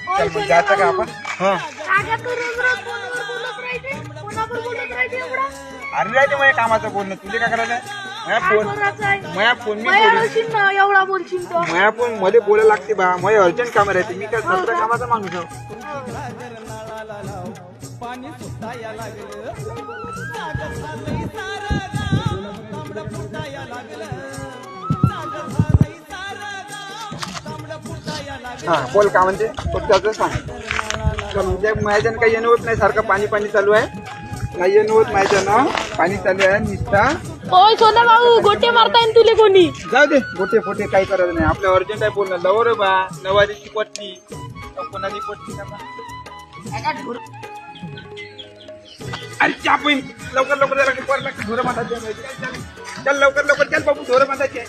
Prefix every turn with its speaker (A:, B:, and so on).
A: चल मग जायचं का आपण?
B: हा
A: अरे राहते माझ्या कामाचं बोलणं तुझे काय करायचं माझ्या फोन मी
B: एवढा बोलशील तो
A: माझ्या फोन मध्ये बोलायला लागते बा माझ्या अर्जंट काम राहते मी काय सध्या कामाचा माणूस आहो. हा बोल का म्हणते त्याचं सांग माझ्यानं काही येणं होत नाही सारखं पाणी पाणी चालू आहे नाही येणं होत माझ्यानं पाणी चालू आहे निष्ठा
B: ओय सोना भाऊ गोटे मारताय ना तुले कोणी
A: जाऊ दे गोटे फोटे काही करायचं नाही आपल्या अर्जंट आहे बोलणं लवर बा नवारीची पट्टी कोणाची पट्टी अरे चापून लवकर लवकर जरा वर लागते ढोरं बांधायचे चल लवकर लवकर चल बाबू ढोरं बांधायचे